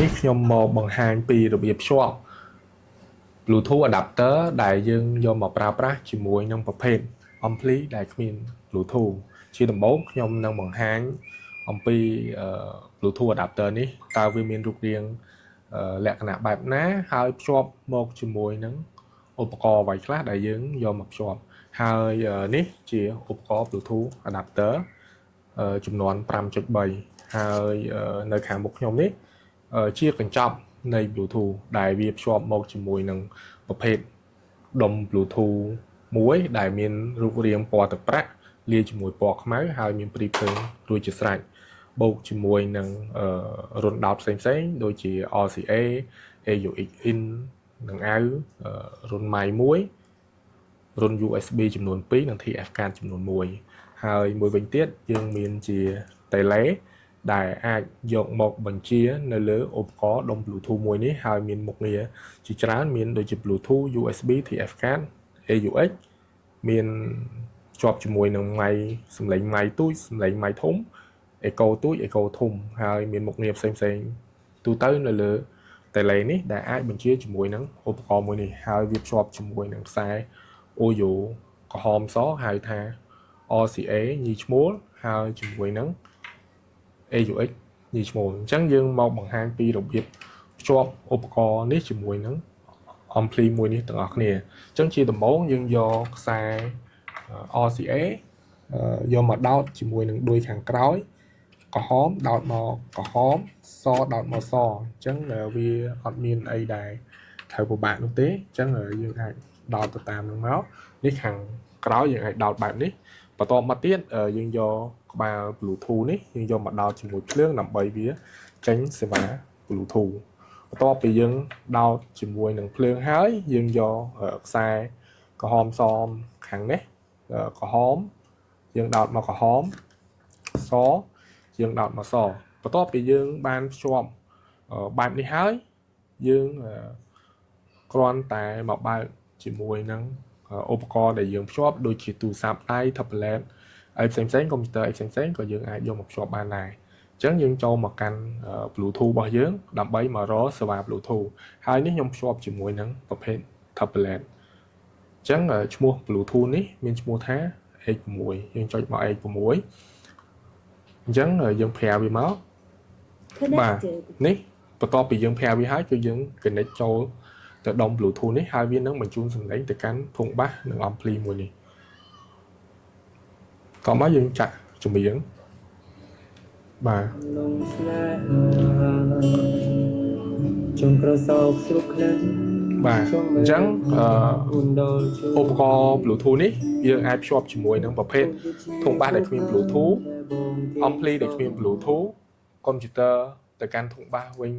នេះខ្ញុំមកបង្ហាញពីរបៀបភ្ជាប់ Bluetooth adapter ដែលយើងយកមកប្រើប្រាស់ជាមួយនឹងប្រភេទ ampli ដែលគ្មាន Bluetooth ជាដំបូងខ្ញុំនឹងបង្ហាញអំពី Bluetooth adapter នេះតើវាមានរូបរាងលក្ខណៈបែបណាហើយភ្ជាប់មកជាមួយនឹងឧបករណ៍អ្វីខ្លះដែលយើងយកមកភ្ជាប់ហើយនេះជាឧបករណ៍ Bluetooth adapter ចំនួន 5.3 ហើយនៅខាងមុខខ្ញុំនេះជាកញ្ចប់នៃ Bluetooth ដែលវាភ្ជាប់មកជាមួយនឹងប្រភេទដុំ Bluetooth មួយដែលមានរូបរាងពណ៌ទឹកប្រាក់លាយជាមួយពណ៌ខ្មៅហើយមានព្រីភ្លើងរួចជាស្រេចបូកជាមួយនឹងរុនដោតផ្សេងៗដូចជា RCA AUX in និងអាវរុន mic 1រុន USB ចំនួន2និង TF card ចំនួន1ហើយមួយវិញទៀតយើងមានជា tele ដែលអាចយកមកបញ្ជានៅលើឧបករណ៍ដុំ Bluetooth មួយនេះហើយមានមុខងារជាច្រើនមានដូចជា Bluetooth USB TF card AUX មានជាប់ជាមួយនឹង mic សំឡេង mic ទូចសំឡេង mic ធំ echo ទូច echo ធំហើយមានមុខងារផ្សេងៗទូទៅនៅលើ tele នេះដែលអាចបញ្ជាជាមួយនឹងឧបករណ៍មួយនេះហើយវាភ្ជាប់ជាមួយនឹងខ្សែ audio ក្រហមសហៅថា RCA ញីឈ្មោលហើយជាមួយនឹង AUX ញីឈ្មោលអញ្ចឹងយើងមកបង្ហាញពីរបៀបភ្ជាប់ឧបករណ៍នេះជាមួយនឹង ampli មួយនេះទាំងអស់គ្នាអញ្ចឹងជាដំបូងយើងយកខ្សែ RCA យកមកដោតជាមួយនឹងដួយខាងក្រោយក្រហមដោតមកក្រហមសដោតមកសអញ្ចឹងវាអត់មានអីដែលត្រូវពិបាកនោះទេអញ្ចឹងយើងអាចដោតទៅតាមនឹងមកនេះខាងក្រោយយើងអាចដោតបែបនេះបន្ទាប់មកទៀតយើងយកក្បាល Bluetooth នេះយើងយកមកដោតជាមួយភ្លើងដើម្បីវាចេញសេវា Bluetooth បន្ទាប់ពីយើងដោតជាមួយនឹងភ្លើងហើយយើងយកខ្សែក្រហមសខាងនេះក្រហមយើងដោតមកក្រហមសយើងដោតមកសបន្ទាប់ពីយើងបានភ្ជាប់បែបនេះហើយយើងគ្រាន់តែមកបើកជាមួយនឹងឧបករណ៍ដែលយើងភ្ជាប់ដូចជាទូរស័ព្ទដៃ tablet ហើយផ្សេងៗកុំព្យូទ័រផ្សេងៗក៏យើងអាចយកមកភ្ជាប់បានដែរអញ្ចឹងយើងចូលមកកាន់ Bluetooth របស់យើងដើម្បីមករកសេវា Bluetooth ហើយនេះខ្ញុំភ្ជាប់ជាមួយនឹងប្រភេទ tablet អញ្ចឹងឈ្មោះ Bluetooth នេះមានឈ្មោះថា X6 យើងចុចមក X6 អញ្ចឹងយើងប្រើវាមកបាទនេះបន្ទាប់ពីយើងប្រើវាហើយគឺយើង connect ចូលទៅដុំ Bluetooth នេះហើយវានឹងបញ្ជូនសំឡេងទៅកាន់ធុងបាសនិង ampli មួយនេះតោះមកយើងចាក់ចម្រៀងបាទជុំក្រសោកស្រុកក្លិនបាទអញ្ចឹងឧបករណ៍ Bluetooth នេះយើងអាចភ្ជាប់ជាមួយនឹងប្រភេទធុងបាសដែលគ្មាន Bluetooth ampli ដែលគ្មាន Bluetooth កុំព្យូទ័រទៅកាន់ធុងបាសវិញ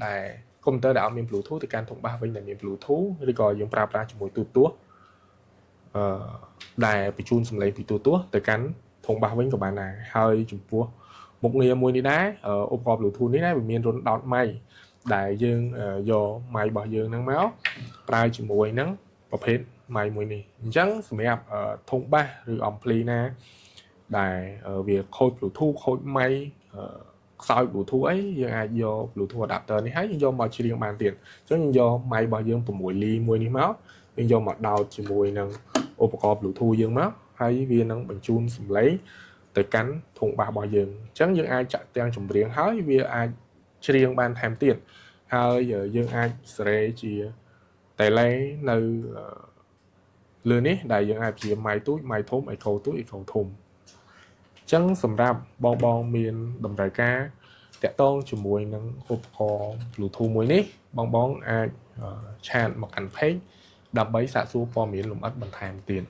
ដែលកុំព្យូទ័រដែលអត់មាន Bluetooth ទៅកាន់ធុងបាសវិញដែលមាន Bluetooth ឬក៏យើងប្រើប្រាស់ជាមួយទូរទស្សន៍ដែលបញ្ជូនសំឡេងពីទូរទស្សន៍ទៅកាន់ធុងបាសវិញក៏បានដែរហើយចំពោះមុខងារមួយនេះដែរឧបករណ៍ Bluetooth នេះដែរវាមានរុនដោតម៉ៃដែលយើងយកម៉ៃរបស់យើងហ្នឹងមកប្រើជាមួយនឹងប្រភេទម៉ៃមួយនេះអញ្ចឹងសម្រាប់ធុងបាសឬ ampli ណាដែលវាខូច Bluetooth ខូចម៉ៃខ្សោយ Bluetooth អីយើងអាចយក Bluetooth adapter នេះហើយយើងយកមកច្រៀងបានទៀតអញ្ចឹងយើងយកម៉ៃរបស់យើង6លីមួយនេះមកយើងយកមកដោតជាមួយនឹងឧបករណ៍ Bluetooth យើងមកហើយវានឹងបញ្ជូនសំឡេងទៅកាន់ធុងបាសរបស់យើងអញ្ចឹងយើងអាចចាក់ទាំងចម្រៀងហើយវាអាចច្រៀងបានថែមទៀតហើយយើងអាចសេរីជា tele នៅលើនេះដែលយើងអាចជាម៉ៃទូចម៉ៃធំ echo ទូច echo ធំអញ្ចឹងសម្រាប់បងមានតម្រូវការតាក់ទងជាមួយនឹងឧបករណ៍ Bluetooth មួយនេះបងអាចឆាតមកកាន់ page ដើម្បីសាកសួរព័ត៌មានលម្អិតបន្ថែមទៀត